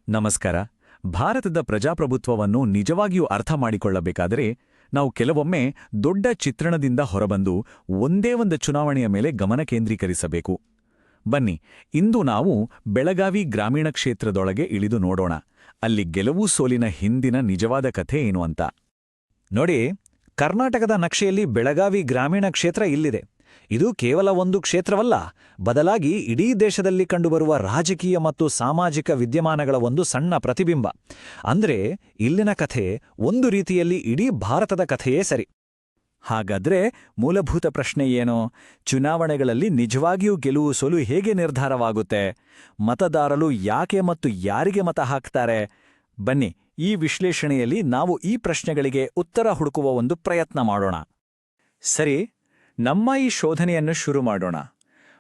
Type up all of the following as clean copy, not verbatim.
ನಮಸ್ಕಾರ. ಭಾರತದ ಪ್ರಜಾಪ್ರಭುತ್ವವನ್ನು ನಿಜವಾಗಿಯೂ ಅರ್ಥ ಮಾಡಿಕೊಳ್ಳಬೇಕಾದರೆ ನಾವು ಕೆಲವೊಮ್ಮೆ ದೊಡ್ಡ ಚಿತ್ರಣದಿಂದ ಹೊರಬಂದು ಒಂದೇ ಒಂದು ಚುನಾವಣೆಯ ಮೇಲೆ ಗಮನ ಕೇಂದ್ರೀಕರಿಸಬೇಕು. ಬನ್ನಿ, ಇಂದು ನಾವು ಬೆಳಗಾವಿ ಗ್ರಾಮೀಣ ಕ್ಷೇತ್ರದೊಳಗೆ ಇಳಿದು ನೋಡೋಣ, ಅಲ್ಲಿ ಗೆಲುವು ಸೋಲಿನ ಹಿಂದಿನ ನಿಜವಾದ ಕಥೆ ಏನು ಅಂತ. ನೋಡಿ, ಕರ್ನಾಟಕದ ನಕ್ಷೆಯಲ್ಲಿ ಬೆಳಗಾವಿ ಗ್ರಾಮೀಣ ಕ್ಷೇತ್ರ ಇಲ್ಲಿದೆ. ಇದು ಕೇವಲ ಒಂದು ಕ್ಷೇತ್ರವಲ್ಲ, ಬದಲಾಗಿ ಇಡೀ ದೇಶದಲ್ಲಿ ಕಂಡುಬರುವ ರಾಜಕೀಯ ಮತ್ತು ಸಾಮಾಜಿಕ ವಿದ್ಯಮಾನಗಳ ಒಂದು ಸಣ್ಣ ಪ್ರತಿಬಿಂಬ. ಅಂದ್ರೆ ಇಲ್ಲಿನ ಕಥೆ ಒಂದು ರೀತಿಯಲ್ಲಿ ಇಡೀ ಭಾರತದ ಕಥೆಯೇ ಸರಿ. ಹಾಗಾದ್ರೆ ಮೂಲಭೂತ ಪ್ರಶ್ನೆ ಏನು? ಚುನಾವಣೆಗಳಲ್ಲಿ ನಿಜವಾಗಿಯೂ ಗೆಲುವು ಸೋಲು ಹೇಗೆ ನಿರ್ಧಾರವಾಗುತ್ತೆ? ಮತದಾರರು ಯಾಕೆ ಮತ್ತು ಯಾರಿಗೆ ಮತ ಹಾಕ್ತಾರೆ? ಬನ್ನಿ, ಈ ವಿಶ್ಲೇಷಣೆಯಲ್ಲಿ ನಾವು ಈ ಪ್ರಶ್ನೆಗಳಿಗೆ ಉತ್ತರ ಹುಡುಕುವ ಒಂದು ಪ್ರಯತ್ನ ಮಾಡೋಣ. ಸರಿ, ನಮ್ಮ ಈ ಶೋಧನೆಯನ್ನು ಶುರು ಮಾಡೋಣ.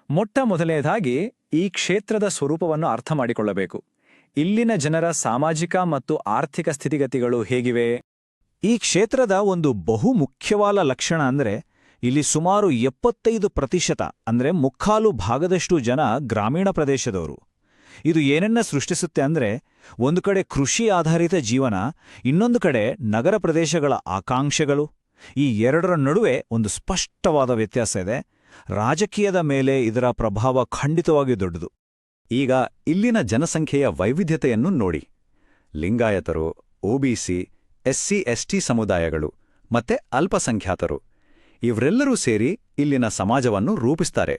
ಮೊಟ್ಟ ಮೊದಲನೇದಾಗಿ ಈ ಕ್ಷೇತ್ರದ ಸ್ವರೂಪವನ್ನು ಅರ್ಥ ಮಾಡಿಕೊಳ್ಳಬೇಕು. ಇಲ್ಲಿನ ಜನರ ಸಾಮಾಜಿಕ ಮತ್ತು ಆರ್ಥಿಕ ಸ್ಥಿತಿಗತಿಗಳು ಹೇಗಿವೆ? ಈ ಕ್ಷೇತ್ರದ ಒಂದು ಬಹು ಮುಖ್ಯವಾದ ಲಕ್ಷಣ ಅಂದ್ರೆ ಇಲ್ಲಿ ಸುಮಾರು 75% ಅಂದ್ರೆ ಮುಕ್ಕಾಲು ಭಾಗದಷ್ಟು ಜನ ಗ್ರಾಮೀಣ ಪ್ರದೇಶದವರು. ಇದು ಏನನ್ನ ಸೃಷ್ಟಿಸುತ್ತೆ ಅಂದ್ರೆ, ಒಂದು ಕಡೆ ಕೃಷಿ ಆಧಾರಿತ ಜೀವನ, ಇನ್ನೊಂದು ಕಡೆ ನಗರ ಪ್ರದೇಶಗಳ ಆಕಾಂಕ್ಷೆಗಳು. ಈ ಎರಡರ ನಡುವೆ ಒಂದು ಸ್ಪಷ್ಟವಾದ ವ್ಯತ್ಯಾಸ ಇದೆ. ರಾಜಕೀಯದ ಮೇಲೆ ಇದರ ಪ್ರಭಾವ ಖಂಡಿತವಾಗಿ ದೊಡ್ಡದು. ಈಗ ಇಲ್ಲಿನ ಜನಸಂಖ್ಯೆಯ ವೈವಿಧ್ಯತೆಯನ್ನು ನೋಡಿ. ಲಿಂಗಾಯತರು, ಒಬಿಸಿ, ಎಸ್ಸಿ ಎಸ್ಟಿ ಸಮುದಾಯಗಳು ಮತ್ತೆ ಅಲ್ಪಸಂಖ್ಯಾತರು ಇವರೆಲ್ಲರೂ ಸೇರಿ ಇಲ್ಲಿನ ಸಮಾಜವನ್ನು ರೂಪಿಸ್ತಾರೆ.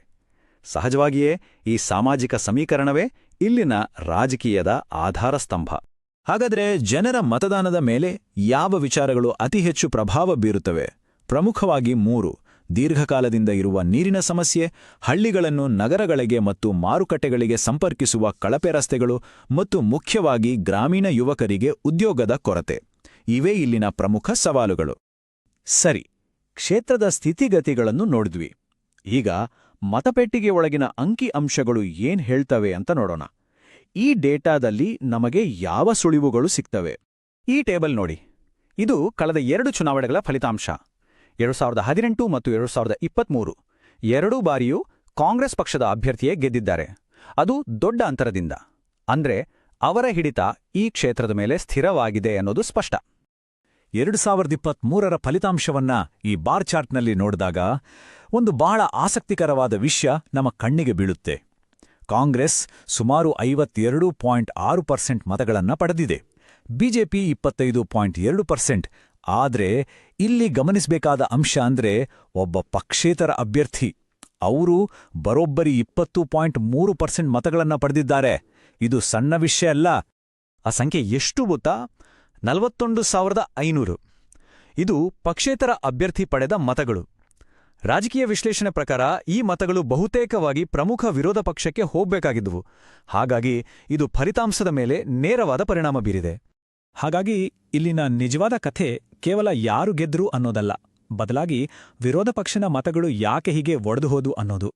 ಸಹಜವಾಗಿಯೇ ಈ ಸಾಮಾಜಿಕ ಸಮೀಕರಣವೇ ಇಲ್ಲಿನ ರಾಜಕೀಯದ ಆಧಾರ ಸ್ತಂಭ. ಹಾಗಾದ್ರೆ ಜನರ ಮತದಾನದ ಮೇಲೆ ಯಾವ ವಿಚಾರಗಳು ಅತಿ ಹೆಚ್ಚು ಪ್ರಭಾವ ಬೀರುತ್ತವೆ? ಪ್ರಮುಖವಾಗಿ 3: ದೀರ್ಘಕಾಲದಿಂದ ಇರುವ ನೀರಿನ ಸಮಸ್ಯೆ, ಹಳ್ಳಿಗಳನ್ನು ನಗರಗಳಿಗೆ ಮತ್ತು ಮಾರುಕಟ್ಟೆಗಳಿಗೆ ಸಂಪರ್ಕಿಸುವ ಕಳಪೆ ರಸ್ತೆಗಳು, ಮತ್ತು ಮುಖ್ಯವಾಗಿ ಗ್ರಾಮೀಣ ಯುವಕರಿಗೆ ಉದ್ಯೋಗದ ಕೊರತೆ. ಇವೇ ಇಲ್ಲಿನ ಪ್ರಮುಖ ಸವಾಲುಗಳು. ಸರಿ, ಕ್ಷೇತ್ರದ ಸ್ಥಿತಿಗತಿಗಳನ್ನು ನೋಡಿದ್ವಿ. ಈಗ ಮತಪೆಟ್ಟಿಗೆ ಒಳಗಿನ ಅಂಕಿ ಅಂಶಗಳು ಏನ್ ಹೇಳ್ತವೆ ಅಂತ ನೋಡೋಣ. ಈ ಡೇಟಾದಲ್ಲಿ ನಮಗೆ ಯಾವ ಸುಳಿವುಗಳು ಸಿಗ್ತವೆ? ಈ ಟೇಬಲ್ ನೋಡಿ. ಇದು ಕಳೆದ 2 ಚುನಾವಣೆಗಳ ಫಲಿತಾಂಶ. 2018 ಮತ್ತು 2023 ಎರಡೂ ಬಾರಿಯೂ ಕಾಂಗ್ರೆಸ್ ಪಕ್ಷದ ಅಭ್ಯರ್ಥಿಯೇ ಗೆದ್ದಿದ್ದಾರೆ. ಅದು ದೊಡ್ಡ ಅಂತರದಿಂದ. ಅಂದ್ರೆ ಅವರ ಹಿಡಿತ ಈ ಕ್ಷೇತ್ರದ ಮೇಲೆ ಸ್ಥಿರವಾಗಿದೆ ಅನ್ನೋದು ಸ್ಪಷ್ಟ. 2023ರ ಫಲಿತಾಂಶವನ್ನ ಈ ಬಾರ್ ಚಾರ್ಟ್ನಲ್ಲಿ ನೋಡಿದಾಗ ಒಂದು ಬಹಳ ಆಸಕ್ತಿಕರವಾದ ವಿಷಯ ನಮ್ಮ ಕಣ್ಣಿಗೆ ಬೀಳುತ್ತೆ. ಕಾಂಗ್ರೆಸ್ ಸುಮಾರು 52.6% ಮತಗಳನ್ನು ಪಡೆದಿದೆ, ಬಿಜೆಪಿ 25.2%. ಆದ್ರೆ ಇಲ್ಲಿ ಗಮನಿಸಬೇಕಾದ ಅಂಶ ಅಂದ್ರೆ ಒಬ್ಬ ಪಕ್ಷೇತರ ಅಭ್ಯರ್ಥಿ, ಅವರು ಬರೋಬ್ಬರಿ 20.3% ಮತಗಳನ್ನು ಪಡೆದಿದ್ದಾರೆ. ಇದು ಸಣ್ಣ ವಿಷಯ ಅಲ್ಲ. ಆ ಸಂಖ್ಯೆ ಎಷ್ಟು ಗೊತ್ತಾ? 41,500. ಇದು ಪಕ್ಷೇತರ ಅಭ್ಯರ್ಥಿ ಪಡೆದ ಮತಗಳು. ರಾಜಕೀಯ ವಿಶ್ಲೇಷಣೆ ಪ್ರಕಾರ ಈ ಮತಗಳು ಬಹುತೇಕವಾಗಿ ಪ್ರಮುಖ ವಿರೋಧ ಪಕ್ಷಕ್ಕೆ ಹೋಗ್ಬೇಕಾಗಿದ್ದುವು. ಹಾಗಾಗಿ ಇದು ಫಲಿತಾಂಶದ ಮೇಲೆ ನೇರವಾದ ಪರಿಣಾಮ ಬೀರಿದೆ. ಹಾಗಾಗಿ ಇಲ್ಲಿನ ನಿಜವಾದ ಕಥೆ ಕೇವಲ ಯಾರು ಗೆದ್ರು ಅನ್ನೋದಲ್ಲ, ಬದಲಾಗಿ ವಿರೋಧ ಪಕ್ಷನ ಮತಗಳು ಯಾಕೆ ಹೀಗೆ ಒಡೆದುಹೋದು ಅನ್ನೋದು.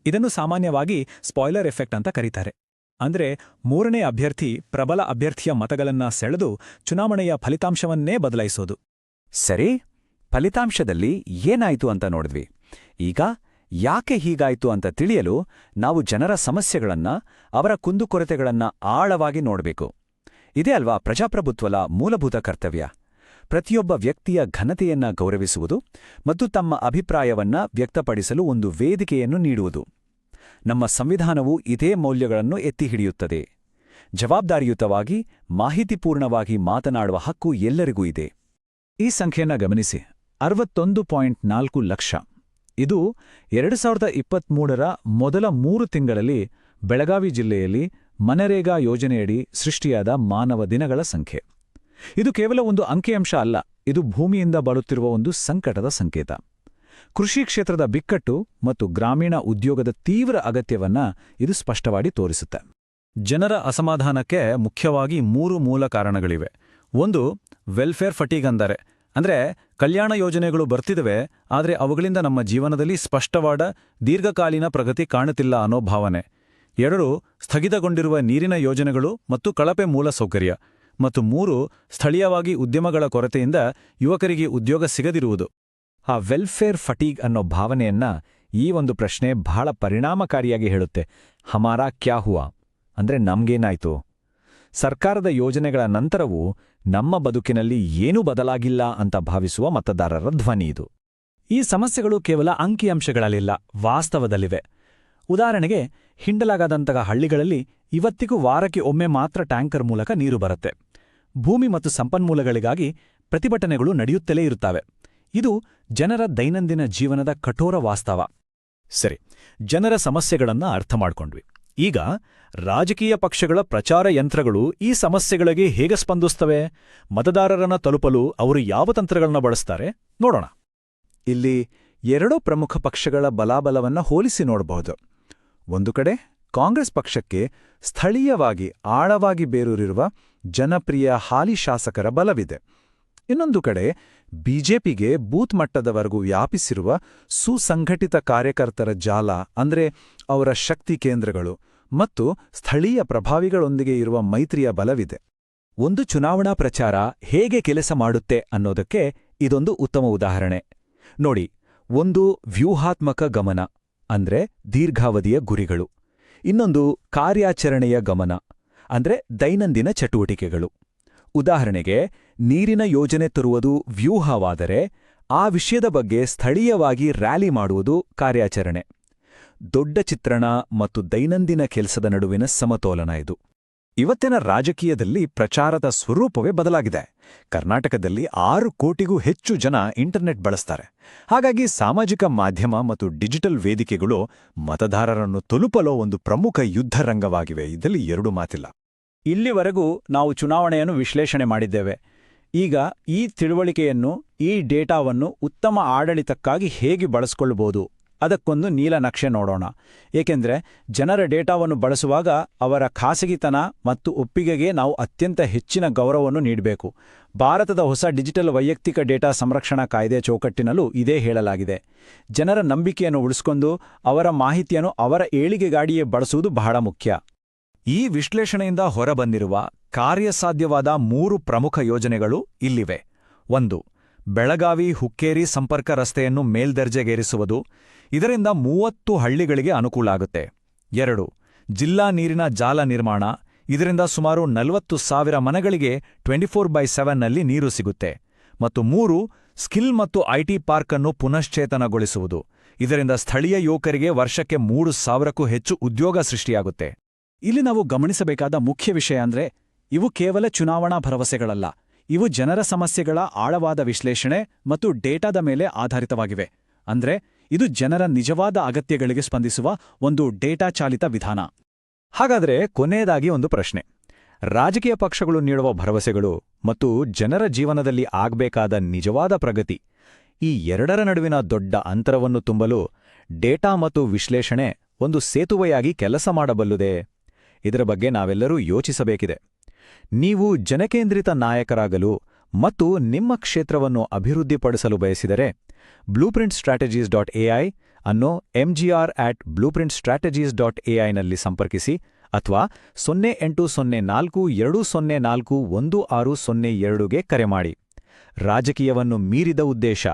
ಇದನ್ನು ಸಾಮಾನ್ಯವಾಗಿ ಸ್ಪಾಯ್ಲರ್ ಎಫೆಕ್ಟ್ ಅಂತ ಕರೀತಾರೆ. ಅಂದ್ರೆ 3ನೇ ಅಭ್ಯರ್ಥಿ ಪ್ರಬಲ ಅಭ್ಯರ್ಥಿಯ ಮತಗಳನ್ನ ಸೆಳೆದು ಚುನಾವಣೆಯ ಫಲಿತಾಂಶವನ್ನೇ ಬದಲಾಯಿಸೋದು. ಸರಿ, ಫಲಿತಾಂಶದಲ್ಲಿ ಏನಾಯ್ತು ಅಂತ ನೋಡಿದ್ವಿ. ಈಗ ಯಾಕೆ ಹೀಗಾಯ್ತು ಅಂತ ತಿಳಿಯಲು ನಾವು ಜನರ ಸಮಸ್ಯೆಗಳನ್ನ, ಅವರ ಕುಂದುಕೊರತೆಗಳನ್ನ ಆಳವಾಗಿ ನೋಡಬೇಕು. ಇದೇ ಅಲ್ವಾ ಪ್ರಜಾಪ್ರಭುತ್ವದ ಮೂಲಭೂತ ಕರ್ತವ್ಯ: ಪ್ರತಿಯೊಬ್ಬ ವ್ಯಕ್ತಿಯ ಘನತೆಯನ್ನ ಗೌರವಿಸುವುದು ಮತ್ತು ತಮ್ಮ ಅಭಿಪ್ರಾಯವನ್ನ ವ್ಯಕ್ತಪಡಿಸಲು ಒಂದು ವೇದಿಕೆಯನ್ನು ನೀಡುವುದು. ನಮ್ಮ ಸಂವಿಧಾನವು ಇದೇ ಮೌಲ್ಯಗಳನ್ನು ಎತ್ತಿಹಿಡಿಯುತ್ತದೆ. ಜವಾಬ್ದಾರಿಯುತವಾಗಿ, ಮಾಹಿತಿಪೂರ್ಣವಾಗಿ ಮಾತನಾಡುವ ಹಕ್ಕು ಎಲ್ಲರಿಗೂ ಇದೆ. ಈ ಸಂಖ್ಯೆಯನ್ನ ಗಮನಿಸಿ, 61.4 ಲಕ್ಷ. ಇದು 2023ರ ಮೊದಲ 3 ತಿಂಗಳಲ್ಲಿ ಬೆಳಗಾವಿ ಜಿಲ್ಲೆಯಲ್ಲಿ ಮನರೇಗಾ ಯೋಜನೆಯಡಿ ಸೃಷ್ಟಿಯಾದ ಮಾನವ ದಿನಗಳ ಸಂಖ್ಯೆ. ಇದು ಕೇವಲ ಒಂದು ಅಂಕಿಅಂಶ ಅಲ್ಲ, ಇದು ಭೂಮಿಯಿಂದ ಬರುತ್ತಿರುವ ಒಂದು ಸಂಕಟದ ಸಂಕೇತ. ಕೃಷಿ ಕ್ಷೇತ್ರದ ಬಿಕ್ಕಟ್ಟು ಮತ್ತು ಗ್ರಾಮೀಣ ಉದ್ಯೋಗದ ತೀವ್ರ ಅಗತ್ಯವನ್ನ ಇದು ಸ್ಪಷ್ಟವಾಗಿ ತೋರಿಸುತ್ತೆ. ಜನರ ಅಸಮಾಧಾನಕ್ಕೆ ಮುಖ್ಯವಾಗಿ 3 ಮೂಲ ಕಾರಣಗಳಿವೆ. ಒಂದು, ವೆಲ್ಫೇರ್ ಫಟೀಗ್ ಅಂದ್ರೆ ಕಲ್ಯಾಣ ಯೋಜನೆಗಳು ಬರ್ತಿದವೆ, ಆದರೆ ಅವುಗಳಿಂದ ನಮ್ಮ ಜೀವನದಲ್ಲಿ ಸ್ಪಷ್ಟವಾದ ದೀರ್ಘಕಾಲೀನ ಪ್ರಗತಿ ಕಾಣುತ್ತಿಲ್ಲ ಅನ್ನೋ ಭಾವನೆ. 2, ಸ್ಥಗಿತಗೊಂಡಿರುವ ನೀರಿನ ಯೋಜನೆಗಳು ಮತ್ತು ಕಳಪೆ ಮೂಲಸೌಕರ್ಯ. ಮತ್ತು 3, ಸ್ಥಳೀಯವಾಗಿ ಉದ್ಯಮಗಳ ಕೊರತೆಯಿಂದ ಯುವಕರಿಗೆ ಉದ್ಯೋಗ ಸಿಗದಿರುವುದು. ಆ ವೆಲ್ಫೇರ್ ಫಟೀಗ್ ಅನ್ನೋ ಭಾವನೆಯನ್ನ ಈ ಒಂದು ಪ್ರಶ್ನೆ ಬಹಳ ಪರಿಣಾಮಕಾರಿಯಾಗಿ ಹೇಳುತ್ತೆ. ಹಮಾರಾ ಕ್ಯಾ ಹುವಾ? ಅಂದ್ರೆ ನಮ್ಗೇನಾಯ್ತು? ಸರ್ಕಾರದ ಯೋಜನೆಗಳ ನಂತರವೂ ನಮ್ಮ ಬದುಕಿನಲ್ಲಿ ಏನೂ ಬದಲಾಗಿಲ್ಲ ಅಂತ ಭಾವಿಸುವ ಮತದಾರರ ಧ್ವನಿ ಇದು. ಈ ಸಮಸ್ಯೆಗಳು ಕೇವಲ ಅಂಕಿಅಂಶಗಳಲ್ಲಿಲ್ಲ, ವಾಸ್ತವದಲ್ಲಿವೆ. ಉದಾಹರಣೆಗೆ, ಹಿಂಡಲಾಗದಂತಹ ಹಳ್ಳಿಗಳಲ್ಲಿ ಇವತ್ತಿಗೂ ವಾರಕ್ಕೆ ಒಮ್ಮೆ ಮಾತ್ರ ಟ್ಯಾಂಕರ್ ಮೂಲಕ ನೀರು ಬರುತ್ತೆ. ಭೂಮಿ ಮತ್ತು ಸಂಪನ್ಮೂಲಗಳಿಗಾಗಿ ಪ್ರತಿಭಟನೆಗಳು ನಡೆಯುತ್ತಲೇ ಇರುತ್ತವೆ. ಇದು ಜನರ ದೈನಂದಿನ ಜೀವನದ ಕಠೋರ ವಾಸ್ತವ. ಸರಿ, ಜನರ ಸಮಸ್ಯೆಗಳನ್ನ ಅರ್ಥ ಮಾಡ್ಕೊಂಡ್ವಿ. ಈಗ ರಾಜಕೀಯ ಪಕ್ಷಗಳ ಪ್ರಚಾರ ಯಂತ್ರಗಳು ಈ ಸಮಸ್ಯೆಗಳಿಗೆ ಹೇಗೆ ಸ್ಪಂದಿಸ್ತವೆ? ಮತದಾರರನ್ನ ತಲುಪಲು ಅವರು ಯಾವ ತಂತ್ರಗಳನ್ನ ಬಳಸ್ತಾರೆ ನೋಡೋಣ. ಇಲ್ಲಿ ಎರಡೂ ಪ್ರಮುಖ ಪಕ್ಷಗಳ ಬಲಾಬಲವನ್ನ ಹೋಲಿಸಿ ನೋಡಬಹುದು. ಒಂದು ಕಡೆ ಕಾಂಗ್ರೆಸ್ ಪಕ್ಷಕ್ಕೆ ಸ್ಥಳೀಯವಾಗಿ ಆಳವಾಗಿ ಬೇರೂರಿರುವ ಜನಪ್ರಿಯ ಹಾಲಿ ಶಾಸಕರ ಬಲವಿದೆ. ಇನ್ನೊಂದು ಕಡೆ ಬಿಜೆಪಿಗೆ ಬೂತ್ ಮಟ್ಟದವರೆಗೂ ವ್ಯಾಪಿಸಿರುವ ಸುಸಂಘಟಿತ ಕಾರ್ಯಕರ್ತರ ಜಾಲ, ಅಂದ್ರೆ ಅವರ ಶಕ್ತಿ ಕೇಂದ್ರಗಳು ಮತ್ತು ಸ್ಥಳೀಯ ಪ್ರಭಾವಿಗಳೊಂದಿಗೆ ಇರುವ ಮೈತ್ರಿಯ ಬಲವಿದೆ. ಒಂದು ಚುನಾವಣಾ ಪ್ರಚಾರ ಹೇಗೆ ಕೆಲಸ ಮಾಡುತ್ತೆ ಅನ್ನೋದಕ್ಕೆ ಇದೊಂದು ಉತ್ತಮ ಉದಾಹರಣೆ. ನೋಡಿ, ಒಂದು ವ್ಯೂಹಾತ್ಮಕ ಗಮನ, ಅಂದ್ರೆ ದೀರ್ಘಾವಧಿಯ ಗುರಿಗಳು. ಇನ್ನೊಂದು ಕಾರ್ಯಾಚರಣೆಯ ಗಮನ, ಅಂದ್ರೆ ದೈನಂದಿನ ಚಟುವಟಿಕೆಗಳು. ಉದಾಹರಣೆಗೆ, ನೀರಿನ ಯೋಜನೆ ತರುವುದು ವ್ಯೂಹವಾದರೆ ಆ ವಿಷಯದ ಬಗ್ಗೆ ಸ್ಥಳೀಯವಾಗಿ ರ್ಯಾಲಿ ಮಾಡುವುದು ಕಾರ್ಯಾಚರಣೆ. ದೊಡ್ಡ ಚಿತ್ರಣ ಮತ್ತು ದೈನಂದಿನ ಕೆಲಸದ ನಡುವಿನ ಸಮತೋಲನ ಇದು. ಇವತ್ತಿನ ರಾಜಕೀಯದಲ್ಲಿ ಪ್ರಚಾರದ ಸ್ವರೂಪವೇ ಬದಲಾಗಿದೆ. ಕರ್ನಾಟಕದಲ್ಲಿ 6 ಕೋಟಿಗೂ ಹೆಚ್ಚು ಜನ ಇಂಟರ್ನೆಟ್ ಬಳಸ್ತಾರೆ. ಹಾಗಾಗಿ ಸಾಮಾಜಿಕ ಮಾಧ್ಯಮ ಮತ್ತು ಡಿಜಿಟಲ್ ವೇದಿಕೆಗಳು ಮತದಾರರನ್ನು ತಲುಪಲು ಒಂದು ಪ್ರಮುಖ ಯುದ್ಧ ರಂಗವಾಗಿವೆ. ಇದರಲ್ಲಿ ಎರಡು ಮಾತಿಲ್ಲ. ಇಲ್ಲಿವರೆಗೂ ನಾವು ಚುನಾವಣೆಯನ್ನು ವಿಶ್ಲೇಷಣೆ ಮಾಡಿದ್ದೇವೆ. ಈಗ ಈ ತಿಳುವಳಿಕೆಯನ್ನು, ಈ ಡೇಟಾವನ್ನು ಉತ್ತಮ ಆಡಳಿತಕ್ಕಾಗಿ ಹೇಗೆ ಬಳಸಿಕೊಳ್ಳಬಹುದು ಅದಕ್ಕೊಂದು ನೀಲನಕ್ಷೆ ನೋಡೋಣ. ಏಕೆಂದರೆ ಜನರ ಡೇಟಾವನ್ನು ಬಳಸುವಾಗ ಅವರ ಖಾಸಗಿತನ ಮತ್ತು ಒಪ್ಪಿಗೆಗೆ ನಾವು ಅತ್ಯಂತ ಹೆಚ್ಚಿನ ಗೌರವವನ್ನು ನೀಡಬೇಕು. ಭಾರತದ ಹೊಸ ಡಿಜಿಟಲ್ ವೈಯಕ್ತಿಕ ಡೇಟಾ ಸಂರಕ್ಷಣಾ ಕಾಯ್ದೆ ಚೌಕಟ್ಟಿನಲ್ಲೂ ಇದೇ ಹೇಳಲಾಗಿದೆ. ಜನರ ನಂಬಿಕೆಯನ್ನು ಉಳಿಸಿಕೊಂಡು ಅವರ ಮಾಹಿತಿಯನ್ನು ಅವರ ಏಳಿಗೆಗಾಡಿಯೇ ಬಳಸುವುದು ಬಹಳ ಮುಖ್ಯ. ಈ ವಿಶ್ಲೇಷಣೆಯಿಂದ ಹೊರಬಂದಿರುವ ಕಾರ್ಯಸಾಧ್ಯವಾದ 3 ಪ್ರಮುಖ ಯೋಜನೆಗಳು ಇಲ್ಲಿವೆ. 1. ಬೆಳಗಾವಿ ಹುಕ್ಕೇರಿ ಸಂಪರ್ಕ ರಸ್ತೆಯನ್ನು ಮೇಲ್ದರ್ಜೆಗೇರಿಸುವುದು. ಇದರಿಂದ 30 ಹಳ್ಳಿಗಳಿಗೆ ಅನುಕೂಲ ಆಗುತ್ತೆ. 2. ಜಿಲ್ಲಾ ನೀರಿನ ಜಾಲ ನಿರ್ಮಾಣ. ಇದರಿಂದ ಸುಮಾರು 40,000 ಮನೆಗಳಿಗೆ 24/7ನಲ್ಲಿ ನೀರು ಸಿಗುತ್ತೆ. ಮತ್ತು 3. ಸ್ಕಿಲ್ ಮತ್ತು ಐಟಿ ಪಾರ್ಕ್ ಅನ್ನು ಪುನಶ್ಚೇತನಗೊಳಿಸುವುದು. ಇದರಿಂದ ಸ್ಥಳೀಯ ಯುವಕರಿಗೆ ವರ್ಷಕ್ಕೆ 3,000ಕ್ಕೂ ಹೆಚ್ಚು ಉದ್ಯೋಗ ಸೃಷ್ಟಿಯಾಗುತ್ತೆ. ಇಲ್ಲಿ ನಾವು ಗಮನಿಸಬೇಕಾದ ಮುಖ್ಯ ವಿಷಯ ಅಂದ್ರೆ, ಇವು ಕೇವಲ ಚುನಾವಣಾ ಭರವಸೆಗಳಲ್ಲ. ಇವು ಜನರ ಸಮಸ್ಯೆಗಳ ಆಳವಾದ ವಿಶ್ಲೇಷಣೆ ಮತ್ತು ಡೇಟಾದ ಮೇಲೆ ಆಧಾರಿತವಾಗಿವೆ. ಅಂದ್ರೆ ಇದು ಜನರ ನಿಜವಾದ ಅಗತ್ಯಗಳಿಗೆ ಸ್ಪಂದಿಸುವ ಒಂದು ಡೇಟಾ ಚಾಲಿತ ವಿಧಾನ. ಹಾಗಾದ್ರೆ ಕೊನೆಯದಾಗಿ ಒಂದು ಪ್ರಶ್ನೆ. ರಾಜಕೀಯ ಪಕ್ಷಗಳು ನೀಡುವ ಭರವಸೆಗಳು ಮತ್ತು ಜನರ ಜೀವನದಲ್ಲಿ ಆಗ್ಬೇಕಾದ ನಿಜವಾದ ಪ್ರಗತಿ, ಈ ಎರಡರ ನಡುವಿನ ದೊಡ್ಡ ಅಂತರವನ್ನು ತುಂಬಲು ಡೇಟಾ ಮತ್ತು ವಿಶ್ಲೇಷಣೆ ಒಂದು ಸೇತುವೆಯಾಗಿ ಕೆಲಸ ಮಾಡಬಲ್ಲುದೇ? ಇದರ ಬಗ್ಗೆ ನಾವೆಲ್ಲರೂ ಯೋಚಿಸಬೇಕಿದೆ. ನೀವು ಜನಕೇಂದ್ರಿತ ನಾಯಕರಾಗಲು ಮತ್ತು ನಿಮ್ಮ ಕ್ಷೇತ್ರವನ್ನು ಅಭಿವೃದ್ಧಿಪಡಿಸಲು ಬಯಸಿದರೆ blueprintstrategies.ai ಅನ್ನು mgr@blueprintstrategies.ai ನಲ್ಲಿ ಸಂಪರ್ಕಿಸಿ ಅಥವಾ 080420411602ಗೆ ಕರೆ ಮಾಡಿ. ರಾಜಕೀಯವನ್ನು ಮೀರಿದ ಉದ್ದೇಶ